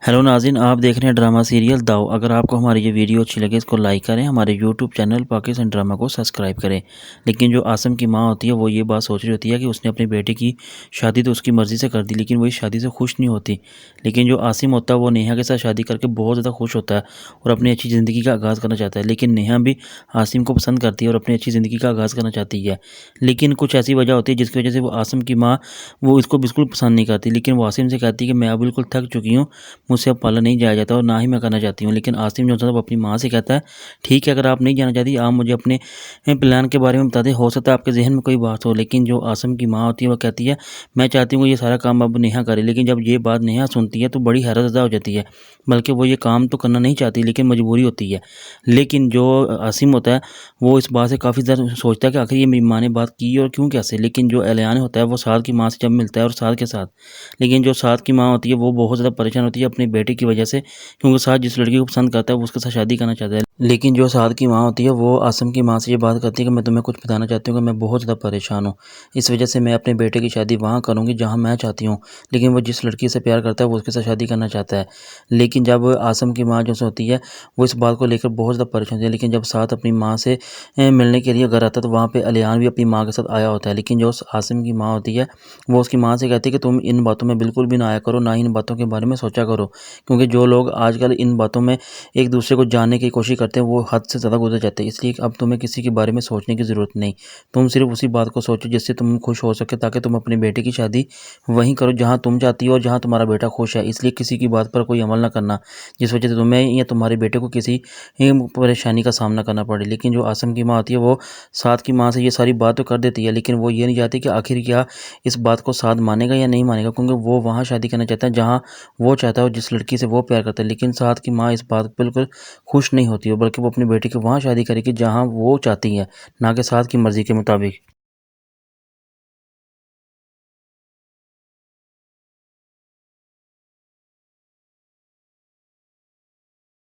Hello नाज़रीन, आप देख रहे हैं ड्रामा सीरियल दाव। अगर आपको हमारी ये वीडियो अच्छी लगे इसको लाइक करें, हमारे यूट्यूब चैनल पाकिस्तान ड्रामा को सब्सक्राइब करें। लेकिन जो आसिम की माँ होती है वो ये बात सोच रही होती है कि उसने अपनी बेटे की शादी तो उसकी मर्ज़ी से कर दी, लेकिन वो इस शादी से खुश नहीं होती। लेकिन जो आसिम होता है वो नेहा के साथ शादी करके बहुत ज़्यादा खुश होता है और अपनी अच्छी ज़िंदगी का आगाज़ करना चाहता है। लेकिन नेहा भी आसिम को पसंद करती है और अपनी अच्छी ज़िंदगी का आगाज़ करना चाहती है। लेकिन कुछ ऐसी वजह होती है जिसकी वजह से वो आसिम की माँ वो इसको बिल्कुल पसंद नहीं करती। लेकिन वो आसिम से कहती है कि मैं अब बिल्कुल थक चुकी हूँ, मुझसे अब पाला नहीं जाया जाता और ना ही मैं करना चाहती हूँ। लेकिन आसिम जो होता है वो अपनी माँ से कहता है, ठीक है अगर आप नहीं जाना चाहती आप मुझे अपने प्लान के बारे में बता दें, हो सकता है आपके ज़हन में कोई बात हो। लेकिन जो आसिम की माँ होती है वो कहती है, मैं चाहती हूँ ये सारा काम अब नेहा करे। लेकिन जब ये बात नेहा सुनती है तो बड़ी हैरतज़दा हो जाती है, बल्कि वो ये काम तो करना नहीं चाहती लेकिन मजबूरी होती है। लेकिन जो आसिम होता है वो इस बात से काफ़ी ज़्यादा सोचता है कि आखिर ये मेरी माँ ने बात की और क्यों कैसे। लेकिन जो एलियान होता है वो साद की माँ से जब मिलता है और साद के साथ, लेकिन जो साद की माँ होती है वो बहुत ज़्यादा परेशान होती है अपने बेटे की वजह से, क्योंकि साद जिस लड़की को पसंद करता है वो उसके साथ शादी करना चाहता है। लेकिन जो साद की माँ होती है वो आसिम की माँ से ये बात करती है कि मैं तुम्हें कुछ बताना चाहती हूँ कि मैं बहुत ज़्यादा परेशान हूँ, इस वजह से मैं अपने बेटे की शादी वहाँ करूँगी जहाँ मैं चाहती हूँ। लेकिन वो जिस लड़की से प्यार करता है वो उसके साथ शादी करना चाहता है। लेकिन जब आसिम की माँ जो होती है वो इस बात को लेकर बहुत ज़्यादा परेशान होती है। लेकिन जब साद अपनी माँ से मिलने के लिए घर आता है तो वहाँ पे अलियान भी अपनी माँ के साथ आया होता है। लेकिन जो आसिम की माँ होती है वो उसकी माँ से कहती है कि तुम इन बातों में बिल्कुल भी ना आया करो, ना ही इन बातों के बारे में सोचा करो, क्योंकि जो लोग आजकल इन बातों में एक दूसरे को जानने की कोशिश करते हैं वो हद से ज़्यादा गुजर जाते हैं। इसलिए अब तुम्हें किसी के बारे में सोचने की ज़रूरत नहीं, तुम सिर्फ उसी बात को सोचो जिससे तुम खुश हो सके, ताकि तुम अपने बेटे की शादी वहीं करो जहाँ तुम चाहती हो और जहाँ तुम्हारा बेटा खुश है। इसलिए किसी की बात पर कोई अमल ना करना जिस वजह से तुम्हें या तुम्हारे बेटे को किसी परेशानी का सामना करना पड़े। लेकिन जो आसिम की माँ होती है वो साद की माँ से ये सारी बात तो कर देती है, लेकिन वो ये नहीं चाहती कि आखिर क्या इस बात को साद मानेगा या नहीं मानेगा, क्योंकि वो वहाँ शादी करना चाहता है जहाँ वो चाहता है और जिस लड़की से वो प्यार करता है। लेकिन साद की माँ इस बात पर बिल्कुल खुश नहीं होती है, बल्कि वो अपनी बेटी की वहाँ शादी करेगी जहाँ वो चाहती है, ना कि साद की मर्ज़ी के मुताबिक।